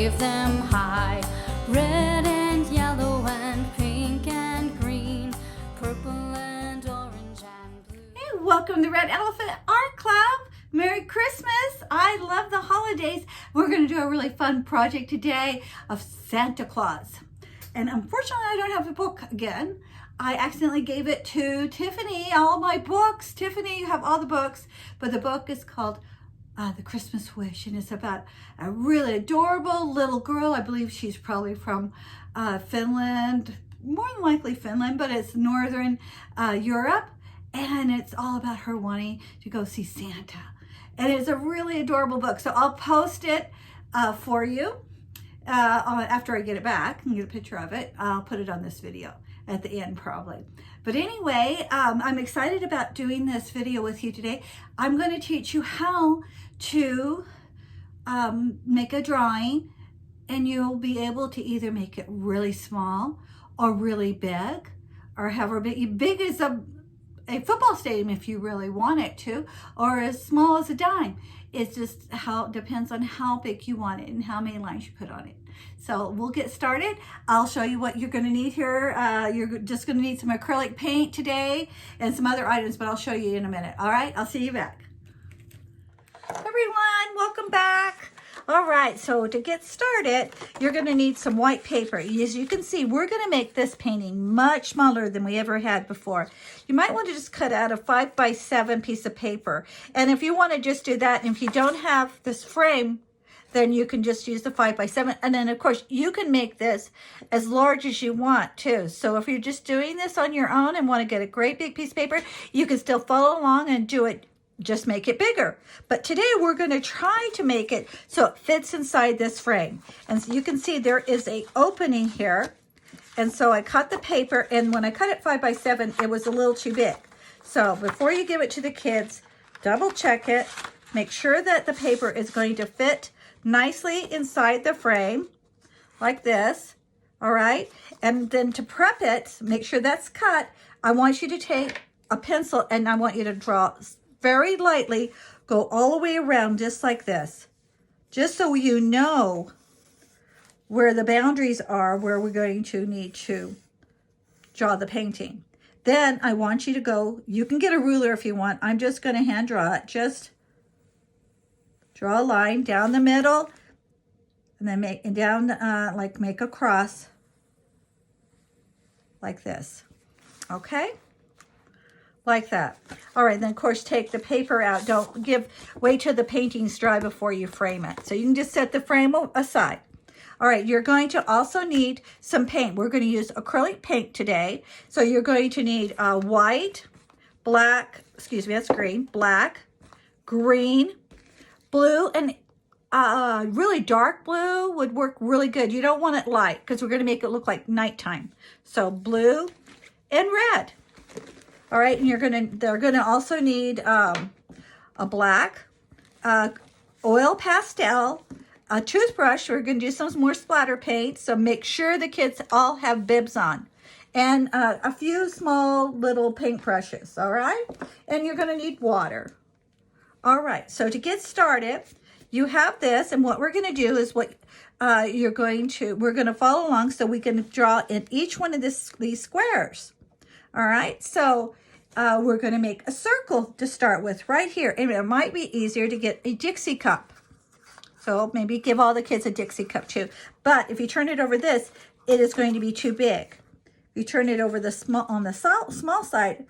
wave them high. Red and yellow and pink and green, purple and orange and blue. Hey, welcome to Red Elephant Art Club. Merry Christmas. I love the holidays. We're going to do a really fun project today of Santa Claus. And unfortunately, I don't have the book again. I accidentally gave it to Tiffany, all my books. Tiffany, you have all the books, but the book is called The Christmas Wish, and it's about a really adorable little girl. I believe she's probably from Finland, more than likely Finland, but it's Northern Europe, and it's all about her wanting to go see Santa. And it's a really adorable book, so I'll post it for you after I get it back and get a picture of it. I'll put it on this video at the end probably. But anyway, I'm excited about doing this video with you today. I'm going to teach you how to make a drawing, and you'll be able to either make it really small or really big, or however big as a football stadium if you really want it to, or as small as a dime. It's just depends on how big you want it and how many lines you put on it. So we'll get started. I'll show you what you're going to need here. You're just going to need some acrylic paint today and some other items, but I'll show you in a minute. All right, I'll see you back. Everyone, welcome back. All right, so to get started, you're going to need some white paper. As you can see, we're going to make this painting much smaller than we ever had before. You might want to just cut out a 5x7 piece of paper. And if you want to just do that, and if you don't have this frame, then you can just use the 5x7. And then, of course, you can make this as large as you want, too. So if you're just doing this on your own and want to get a great big piece of paper, you can still follow along and do it. Just make it bigger. But today we're going to try to make it so it fits inside this frame. And so you can see there is a opening here. And so I cut the paper, and when I cut it 5x7, it was a little too big. So before you give it to the kids, double check it. Make sure that the paper is going to fit nicely inside the frame, like this. All right. And then to prep it, make sure that's cut. I want you to take a pencil, and I want you to draw very lightly, go all the way around just like this, just so you know where the boundaries are, where we're going to need to draw the painting. Then I want you to go, you can get a ruler if you want. I'm just going to hand draw it. Just draw a line down the middle, and then make make a cross like this. Okay? Like that. All right, then of course take the paper out. Wait till the painting's dry before you frame it. So you can just set the frame aside. All right, you're going to also need some paint. We're going to use acrylic paint today. So you're going to need white, black, that's green, black, green, blue, and really dark blue would work really good. You don't want it light because we're going to make it look like nighttime. So blue and red. All right, and they're gonna also need a black, oil pastel, a toothbrush. We're gonna do some more splatter paint, so make sure the kids all have bibs on, and a few small little paint brushes. All right, and you're gonna need water. All right, so to get started, you have this, and what we're gonna do is we're gonna follow along so we can draw in each one of these squares. All right, so we're going to make a circle to start with right here. And it might be easier to get a Dixie cup. So maybe give all the kids a Dixie cup too. But if you turn it over this, it is going to be too big. If you turn it over on the small side,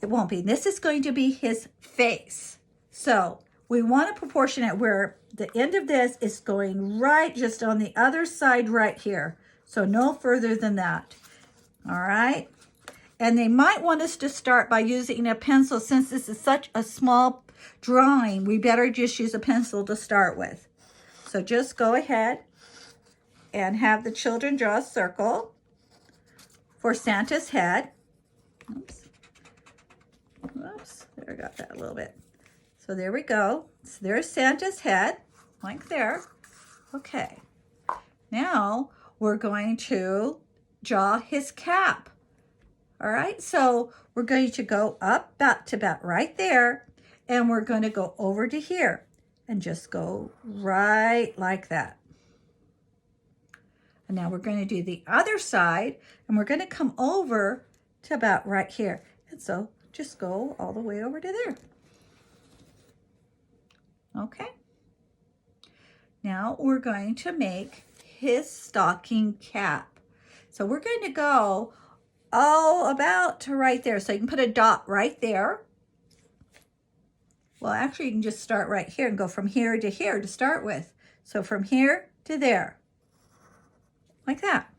it won't be. This is going to be his face. So we want to proportion it where the end of this is going right just on the other side right here. So no further than that. All right, and they might want us to start by using a pencil. Since this is such a small drawing, we better just use a pencil to start with. So just go ahead and have the children draw a circle for Santa's head. Oops, there, I got that a little bit. So there we go. So there's Santa's head, like there. Okay, now we're going to draw his cap. All right, so we're going to go up about right there, and we're going to go over to here. and just go right like that. And now we're going to do the other side, and we're going to come over to about right here. And so just go all the way over to there. Okay. Now we're going to make his stocking cap. So we're going to go all about to right there. So you can put a dot right there. Well, actually, you can just start right here and go from here to start with. So from here to there, like that.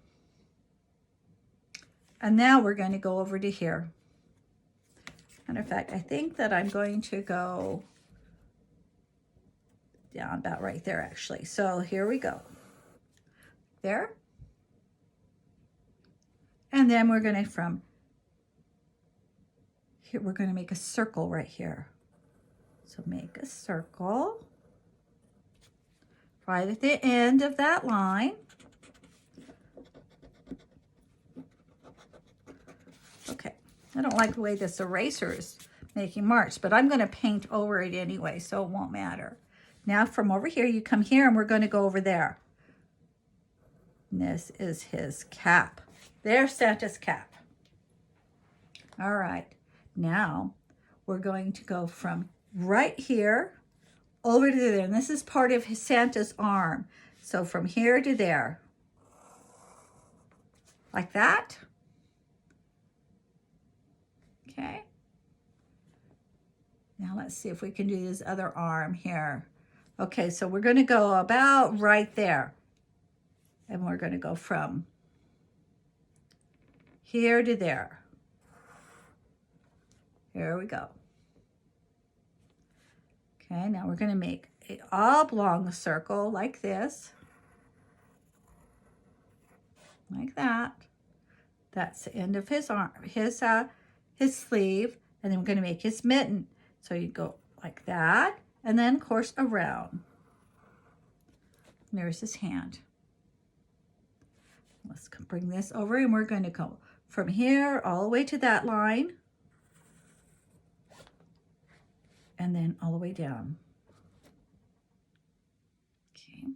And now we're going to go over to here. Matter of fact, I think that I'm going to go down about right there, actually. So here we go. There. And then we're going to, from here, we're going to make a circle right here. So make a circle right at the end of that line. Okay, I don't like the way this eraser is making marks, but I'm going to paint over it anyway, so it won't matter. Now from over here, you come here and we're going to go over there. And this is his cap. There's Santa's cap. All right, now we're going to go from right here over to there. And this is part of his Santa's arm. So from here to there, like that. Okay. Now let's see if we can do his other arm here. Okay, so we're going to go about right there. And we're going to go from here to there. Here we go. Okay, now we're going to make an oblong circle like this. Like that. That's the end of his arm, his sleeve, and then we're going to make his mitten. So you go like that, and then of course around. And there's his hand. Let's bring this over, and we're going to go from here all the way to that line, and then all the way down. Okay.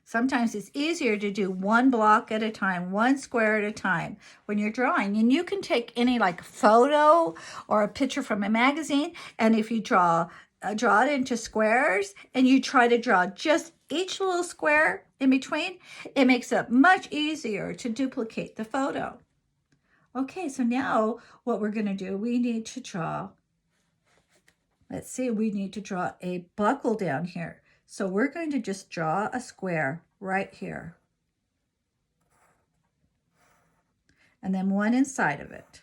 Sometimes it's easier to do one block at a time, one square at a time when you're drawing. And you can take any like photo or a picture from a magazine, and if you draw it into squares and you try to draw just each little square in between, it makes it much easier to duplicate the photo. Okay, so now what we're going to do, we need to draw, let's see, we need to draw a buckle down here. So we're going to just draw a square right here. And then one inside of it.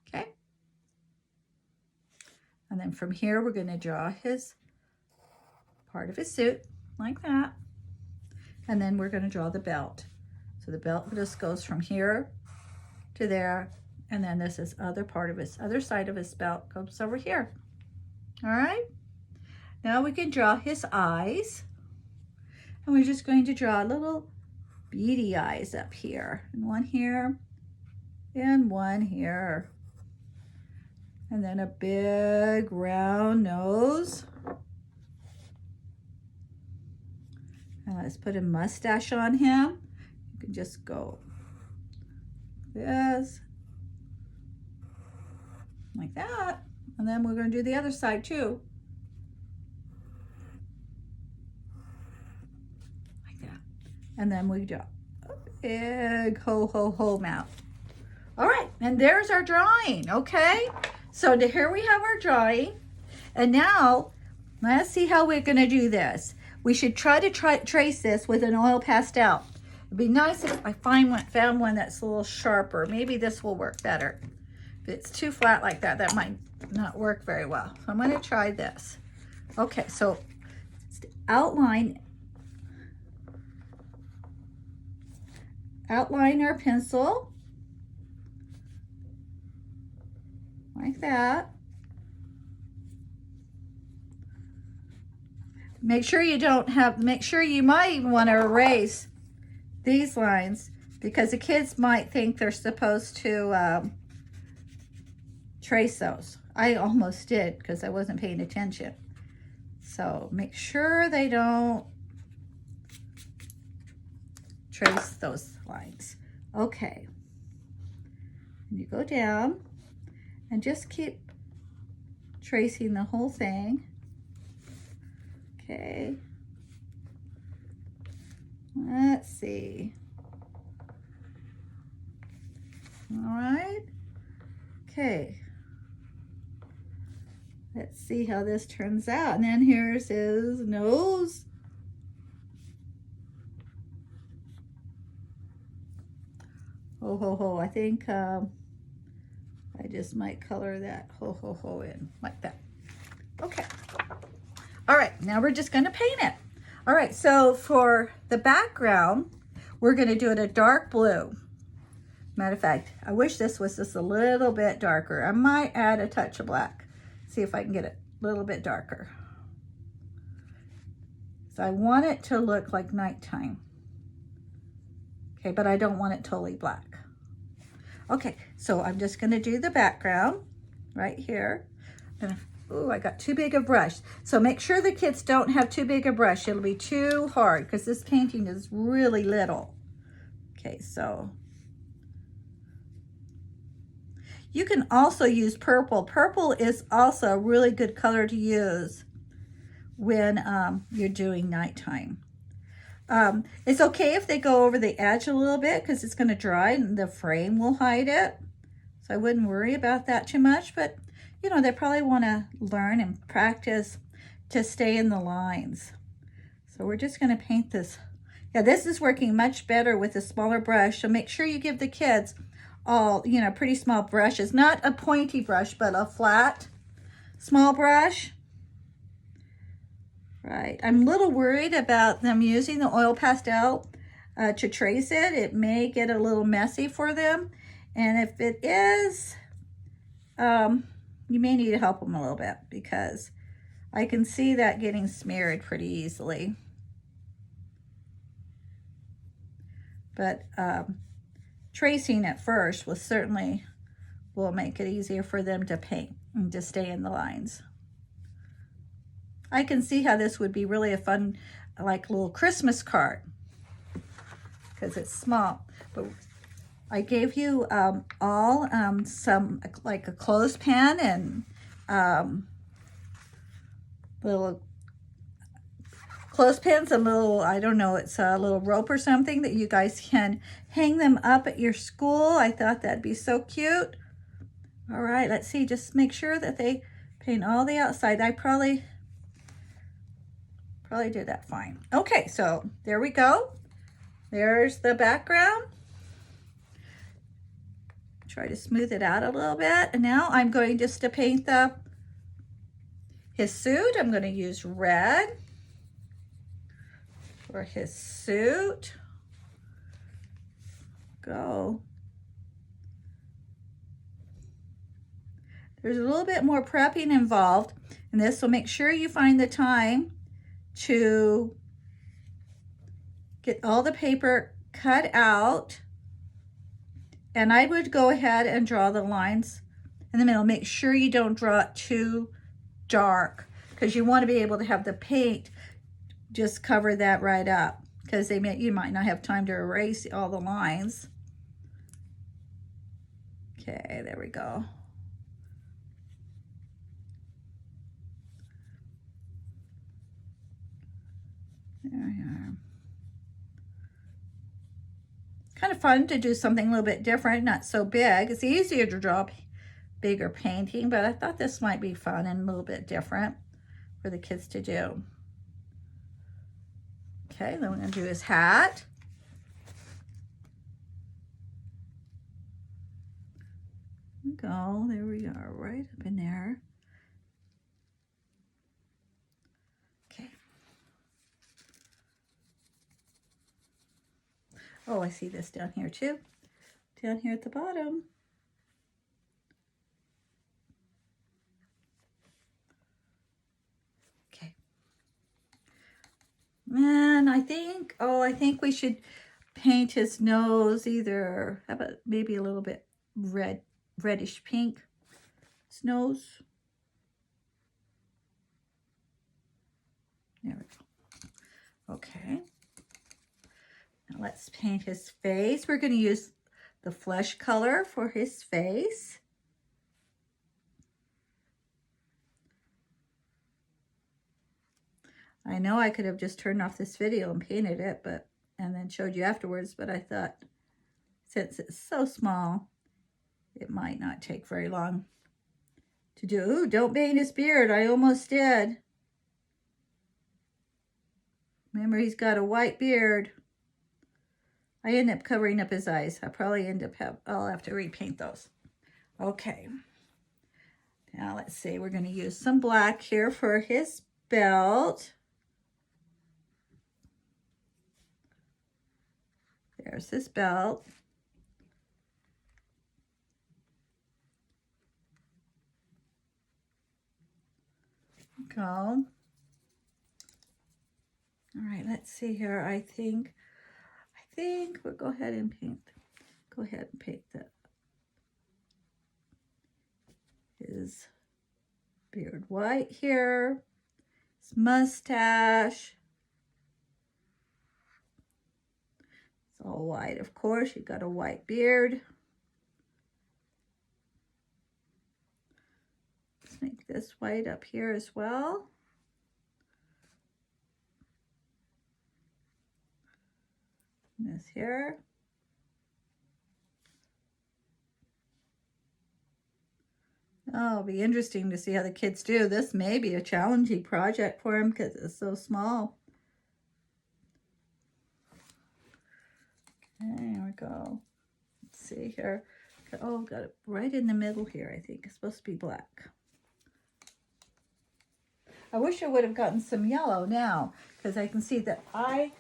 Okay. And then from here, we're going to draw his part of his suit like that. And then we're going to draw the belt. So the belt just goes from here to there. And then this is other part of his, other side of his belt goes over here. All right. Now we can draw his eyes, and we're just going to draw little beady eyes up here, and one here, and one here, and then a big round nose. And let's put a mustache on him. You can just go this, like that, and then we're going to do the other side too. And then we draw a big ho, ho, ho mouth. All right, and there's our drawing, okay? So here we have our drawing. And now, let's see how we're gonna do this. We should try to trace this with an oil pastel. It'd be nice if I found one that's a little sharper. Maybe this will work better. If it's too flat like that, that might not work very well. So I'm gonna try this. Okay, so outline our pencil like that. Make sure you might even want to erase these lines, because the kids might think they're supposed to trace those. I almost did because I wasn't paying attention. So make sure they don't trace those lines. Okay. You go down and just keep tracing the whole thing. Okay. Let's see. All right. Okay. Let's see how this turns out. And then here's his nose. Ho, ho, ho. I think I just might color that ho, ho, ho in like that. Okay. All right. Now we're just going to paint it. All right. So for the background, we're going to do it a dark blue. Matter of fact, I wish this was just a little bit darker. I might add a touch of black. See if I can get it a little bit darker. So I want it to look like nighttime. Okay, but I don't want it totally black. Okay, so I'm just going to do the background right here. And, ooh, I got too big a brush. So make sure the kids don't have too big a brush. It'll be too hard because this painting is really little. Okay, so you can also use purple. Purple is also a really good color to use when you're doing nighttime. It's okay if they go over the edge a little bit because it's going to dry and the frame will hide it. So I wouldn't worry about that too much, but you know, they probably want to learn and practice to stay in the lines. So we're just going to paint this. Yeah, this is working much better with a smaller brush. So make sure you give the kids all, you know, pretty small brushes, not a pointy brush, but a flat, small brush. Right, I'm a little worried about them using the oil pastel to trace it. It may get a little messy for them. And if it is, you may need to help them a little bit because I can see that getting smeared pretty easily. But tracing it first will make it easier for them to paint and to stay in the lines. I can see how this would be really a fun, like little Christmas card because it's small. But I gave you all some, like a clothespin and little clothespins, a little, I don't know, it's a little rope or something that you guys can hang them up at your school. I thought that'd be so cute. All right, let's see, just make sure that they paint all the outside. I probably did that fine. Okay, so there we go. There's the background. Try to smooth it out a little bit. And now I'm going just to paint his suit. I'm going to use red for his suit. Go. There's a little bit more prepping involved in this, so make sure you find the time to get all the paper cut out. And I would go ahead and draw the lines in the middle. Make sure you don't draw it too dark because you want to be able to have the paint just cover that right up because you might not have time to erase all the lines. Okay, there we go. There we are. Kind of fun to do something a little bit different, not so big. It's easier to draw bigger painting, but I thought this might be fun and a little bit different for the kids to do. Okay, then we're going to do his hat. Go, there we are, right up in there. Oh, I see this down here too. Down here at the bottom. Okay. And I think we should paint his nose either, how about maybe a little bit reddish pink. his nose. There we go. Okay. Now let's paint his face. We're going to use the flesh color for his face. I know I could have just turned off this video and painted it, and then showed you afterwards, but I thought since it's so small, it might not take very long to do. Ooh, don't paint his beard. I almost did. Remember, he's got a white beard. I end up covering up his eyes. I'll have to repaint those. Okay. Now let's see. We're going to use some black here for his belt. There's his belt. Go. All right, let's see here. I think we'll go ahead and paint his beard white here. His mustache. It's all white, of course. You've got a white beard. Let's make this white up here as well. This here. Oh, it'll be interesting to see how the kids do. This may be a challenging project for them because it's so small. Okay, there we go. Let's see here. Oh, got it right in the middle here, I think. It's supposed to be black. I wish I would have gotten some yellow now, because I can see that I'm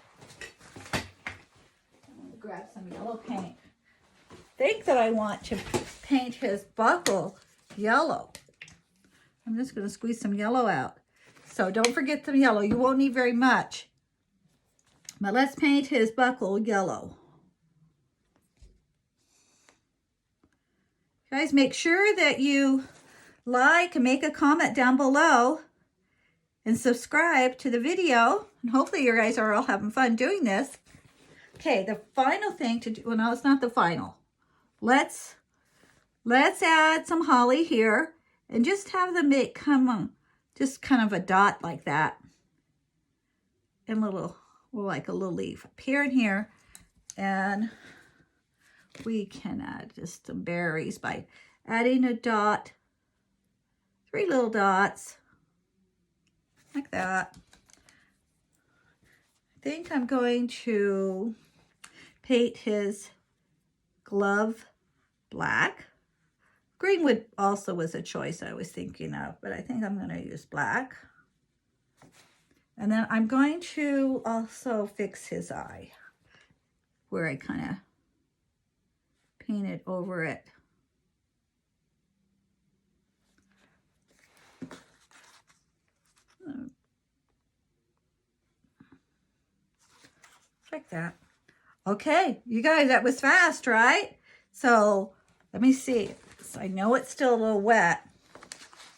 going to grab some yellow paint. I think that I want to paint his buckle yellow. I'm just going to squeeze some yellow out. So don't forget the yellow. You won't need very much. But let's paint his buckle yellow. Guys, make sure that you like and make a comment down below and subscribe to the video. And hopefully you guys are all having fun doing this. Okay, the final thing to do, well, no, it's not the final. Let's add some holly here and just have them make just kind of a dot like that. And like a little leaf up here and here. And we can add just some berries by adding a dot, 3 little dots, like that. I think I'm going to paint his glove black. Green would also was a choice I was thinking of, but I think I'm going to use black. And then I'm going to also fix his eye, where I kind of painted over it. Like that. Okay, you guys, that was fast, right? So let me see. So I know it's still a little wet.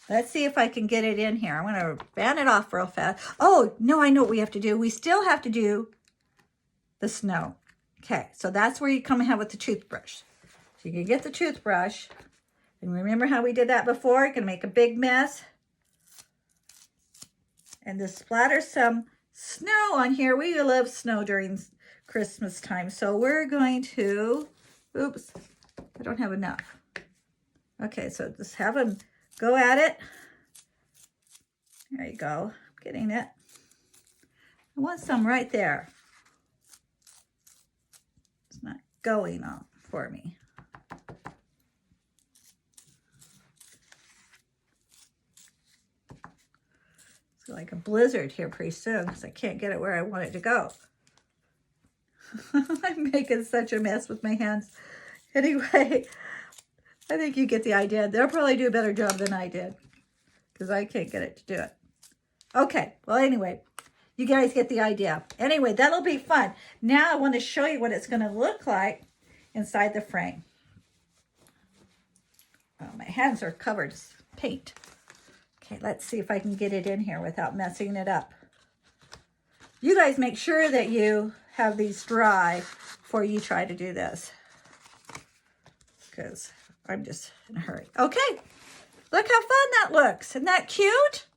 Let's see if I can get it in here. I'm going to fan it off real fast. Oh, no, I know what we have to do. We still have to do the snow. Okay, so that's where you come and have with the toothbrush. So you can get the toothbrush. And remember how we did that before? You're going to make a big mess. And just splatter some snow on here. We love snow during Christmas time. So we're going to, oops, I don't have enough. Okay, so just have them go at it. There you go. I'm getting it. I want some right there. It's not going on for me. It's like a blizzard here pretty soon because I can't get it where I want it to go. I'm making such a mess with my hands. Anyway, I think you get the idea. They'll probably do a better job than I did because I can't get it to do it. Okay, well, anyway, you guys get the idea. Anyway, that'll be fun. Now I want to show you what it's going to look like inside the frame. Oh, my hands are covered. paint. Okay, let's see if I can get it in here without messing it up. You guys make sure that you have these dry before you try to do this, because I'm just in a hurry. Okay, look how fun that looks. Isn't that cute?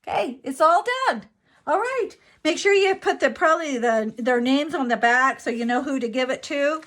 Okay, it's all done. All right, make sure you put their names on the back so you know who to give it to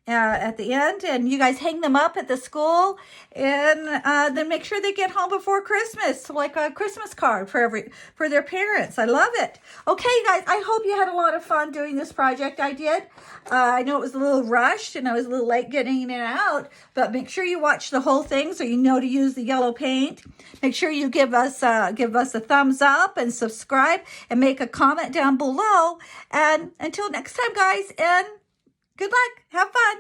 at the end, and you guys hang them up at the school, and then make sure they get home before Christmas, like a Christmas card for their parents. I love it. Okay, guys, I hope you had a lot of fun doing this project. I did. I know it was a little rushed and I was a little late getting it out, but make sure you watch the whole thing so you know to use the yellow paint. Make sure you give us a thumbs up and subscribe and make a comment down below. And until next time, guys, and good luck. Have fun.